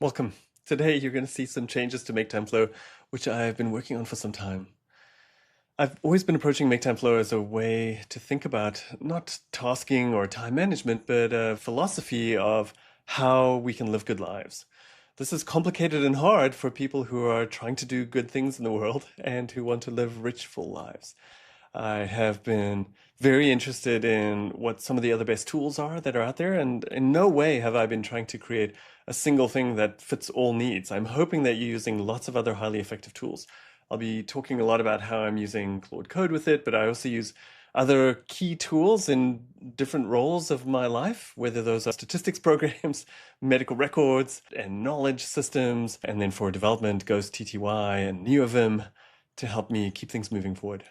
Welcome. Today you're going to see some changes to MakeTimeFlow, which I've been working on for some time. I've always been approaching MakeTimeFlow as a way to think about not tasking or time management, but a philosophy of how we can live good lives. This is complicated and hard for people who are trying to do good things in the world and who want to live rich, full lives. I have been very interested in what some of the other best tools are that are out there, and in no way have I been trying to create a single thing that fits all needs. I'm hoping that you're using lots of other highly effective tools. I'll be talking a lot about how I'm using Claude Code with it, but I also use other key tools in different roles of my life, whether those are statistics programs, medical records, and knowledge systems, and then for development, Ghost TTY and NeoVim to help me keep things moving forward.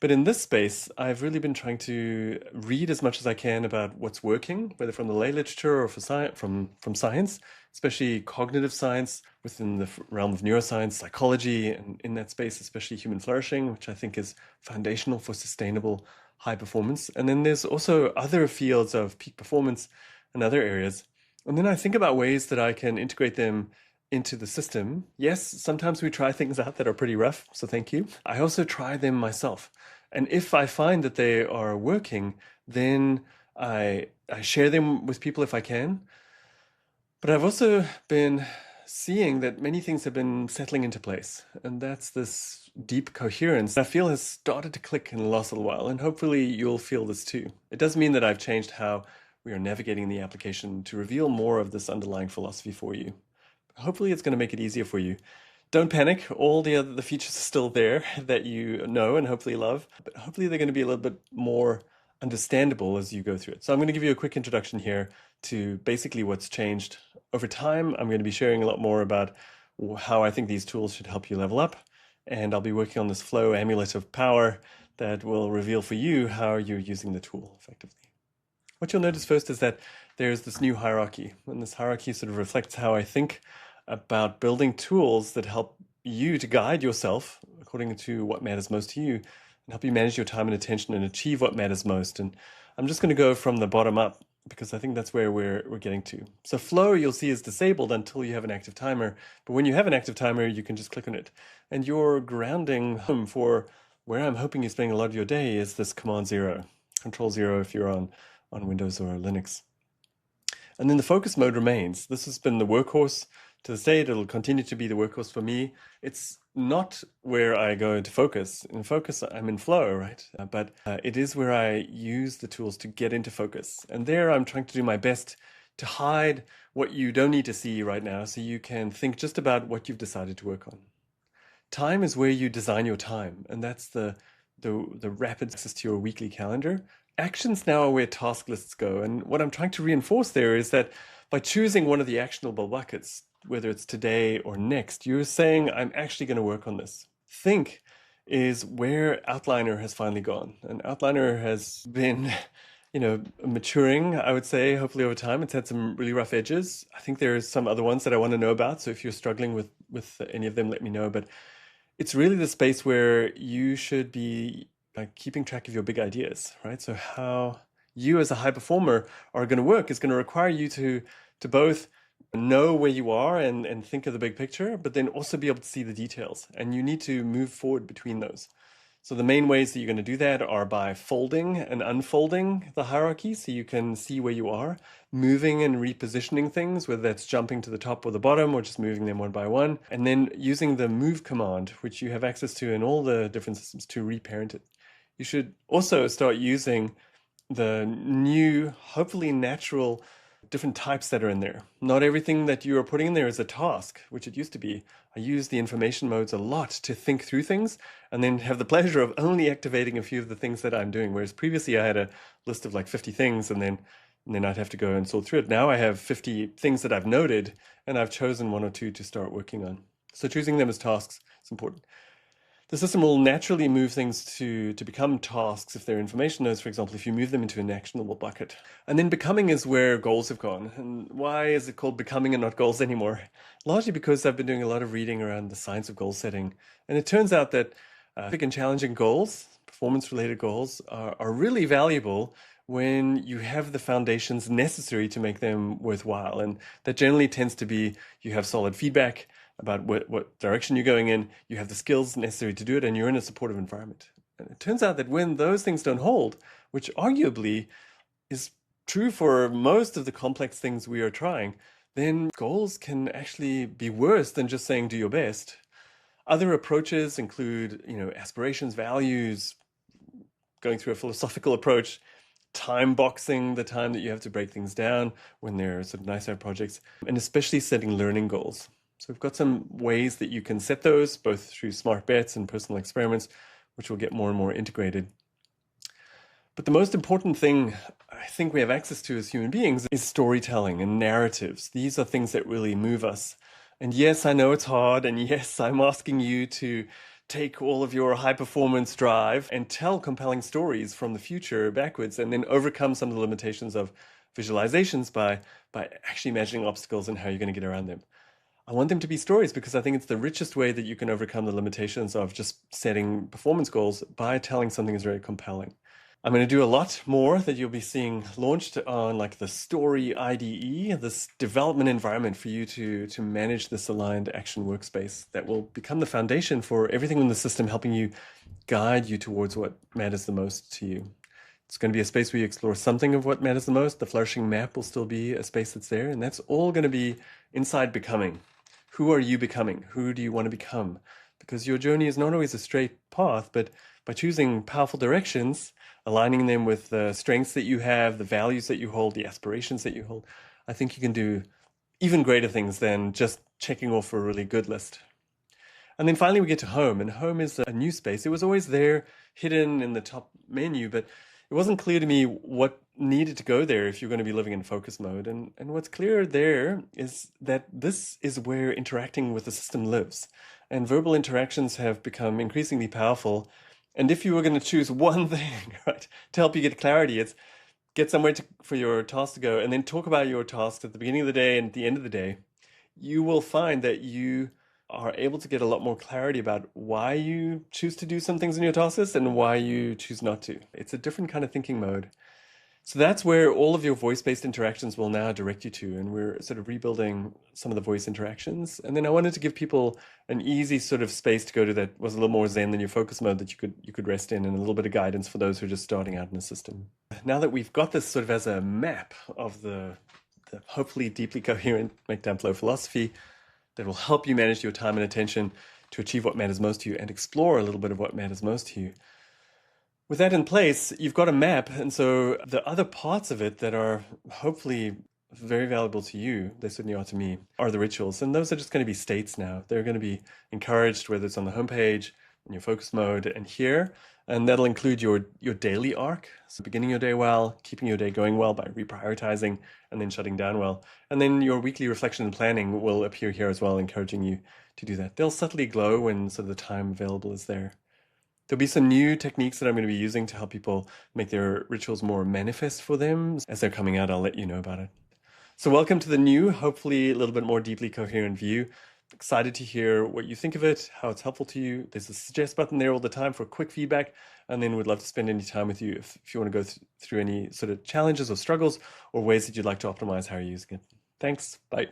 But in this space, I've really been trying to read as much as I can about what's working, whether from the lay literature or from science, especially cognitive science within the realm of neuroscience, psychology, and in that space, especially human flourishing, which I think is foundational for sustainable high performance. And then there's also other fields of peak performance and other areas. And then I think about ways that I can integrate them into the system. Yes, sometimes we try things out that are pretty rough, so thank you. I also try them myself. And if I find that they are working, then I share them with people if I can. But I've also been seeing that many things have been settling into place, and that's this deep coherence I feel has started to click in the last little while, and hopefully you'll feel this too. It does mean that I've changed how we are navigating the application to reveal more of this underlying philosophy for you. Hopefully it's going to make it easier for you. Don't panic. All the features are still there that you know and hopefully love, but hopefully they're going to be a little bit more understandable as you go through it. So I'm going to give you a quick introduction here to basically what's changed over time. I'm going to be sharing a lot more about how I think these tools should help you level up, and I'll be working on this flow amulet of power that will reveal for you how you're using the tool effectively. What you'll notice first is that there's this new hierarchy, and this hierarchy sort of reflects how I think about building tools that help you to guide yourself according to what matters most to you and help you manage your time and attention and achieve what matters most. And I'm just going to go from the bottom up because I think that's where we're getting to. So flow, you'll see, is disabled until you have an active timer. But when you have an active timer, you can just click on it. And your grounding home for where I'm hoping you're spending a lot of your day is this Command 0, Control 0 if you're on Windows or Linux. And then the focus mode remains. This has been the workhorse to this day. It'll continue to be the workhorse for me. It's not where I go into focus. In focus, I'm in flow, right? But it is where I use the tools to get into focus. And there I'm trying to do my best to hide what you don't need to see right now so you can think just about what you've decided to work on. Time is where you design your time, and that's the rapid access to your weekly calendar. Actions now are where task lists go, and what I'm trying to reinforce there is that by choosing one of the actionable buckets, whether it's today or next, you're saying, I'm actually going to work on this. Think is where Outliner has finally gone. And Outliner has been, maturing, I would say, hopefully over time. It's had some really rough edges. I think there's some other ones that I want to know about. So if you're struggling with any of them, let me know. But it's really the space where you should be keeping track of your big ideas, right? So how you as a high performer are going to work is going to require you to both know where you are and think of the big picture, but then also be able to see the details. And you need to move forward between those. So the main ways that you're going to do that are by folding and unfolding the hierarchy so you can see where you are, moving and repositioning things, whether that's jumping to the top or the bottom or just moving them one by one, and then using the move command, which you have access to in all the different systems, to reparent it. You should also start using the new, hopefully natural different types that are in there. Not everything that you are putting in there is a task, which it used to be. I use the information modes a lot to think through things and then have the pleasure of only activating a few of the things that I'm doing. Whereas previously I had a list of like 50 things and then I'd have to go and sort through it. Now I have 50 things that I've noted and I've chosen one or two to start working on. So choosing them as tasks is important. The system will naturally move things to become tasks if they're information nodes, for example, if you move them into an actionable bucket. And then becoming is where goals have gone. And why is it called becoming and not goals anymore? Largely because I've been doing a lot of reading around the science of goal setting. And it turns out that big and challenging goals, performance-related goals, are really valuable when you have the foundations necessary to make them worthwhile. And that generally tends to be you have solid feedback about what direction you're going in, you have the skills necessary to do it, and you're in a supportive environment. And it turns out that when those things don't hold, which arguably is true for most of the complex things we are trying, then goals can actually be worse than just saying do your best. Other approaches include, aspirations, values, going through a philosophical approach, time boxing the time that you have to break things down when they're sort of nice projects, and especially setting learning goals. So we've got some ways that you can set those, both through smart bets and personal experiments, which will get more and more integrated. But the most important thing I think we have access to as human beings is storytelling and narratives. These are things that really move us. And yes, I know it's hard. And yes, I'm asking you to take all of your high performance drive and tell compelling stories from the future backwards, and then overcome some of the limitations of visualizations by actually imagining obstacles and how you're going to get around them. I want them to be stories because I think it's the richest way that you can overcome the limitations of just setting performance goals by telling something that's very compelling. I'm going to do a lot more that you'll be seeing launched on like the Story IDE, this development environment for you to manage this aligned action workspace that will become the foundation for everything in the system, helping you guide you towards what matters the most to you. It's going to be a space where you explore something of what matters the most. The flourishing map will still be a space that's there, and that's all going to be inside becoming. Who are you becoming? Who do you want to become? Because your journey is not always a straight path, but by choosing powerful directions, aligning them with the strengths that you have, the values that you hold, the aspirations that you hold, I think you can do even greater things than just checking off a really good list. And then finally we get to home, and home is a new space. It was always there, hidden in the top menu, but it wasn't clear to me what needed to go there if you're going to be living in focus mode. And what's clear there is that this is where interacting with the system lives. And verbal interactions have become increasingly powerful. And if you were going to choose one thing, right, to help you get clarity, it's get somewhere for your task to go and then talk about your tasks at the beginning of the day and at the end of the day. You will find that you are able to get a lot more clarity about why you choose to do some things in your task list and why you choose not to. It's a different kind of thinking mode. So that's where all of your voice-based interactions will now direct you to, and we're sort of rebuilding some of the voice interactions. And then I wanted to give people an easy sort of space to go to that was a little more zen than your focus mode that you could rest in, and a little bit of guidance for those who are just starting out in the system. Now that we've got this sort of as a map of the hopefully deeply coherent MakeTimeFlow philosophy that will help you manage your time and attention to achieve what matters most to you and explore a little bit of what matters most to you. With that in place, you've got a map, and so the other parts of it that are hopefully very valuable to you, they certainly are to me, are the rituals. And those are just going to be states now. They're going to be encouraged, whether it's on the homepage, in your focus mode, and here. And that'll include your daily arc. So beginning your day well, keeping your day going well by reprioritizing, and then shutting down well. And then your weekly reflection and planning will appear here as well, encouraging you to do that. They'll subtly glow when sort of the time available is there. There'll be some new techniques that I'm going to be using to help people make their rituals more manifest for them. As they're coming out, I'll let you know about it. So welcome to the new, hopefully a little bit more deeply coherent view. Excited to hear what you think of it, how it's helpful to you. There's a suggest button there all the time for quick feedback, and then we'd love to spend any time with you if you want to go through any sort of challenges or struggles or ways that you'd like to optimize how you're using it. Thanks. Bye.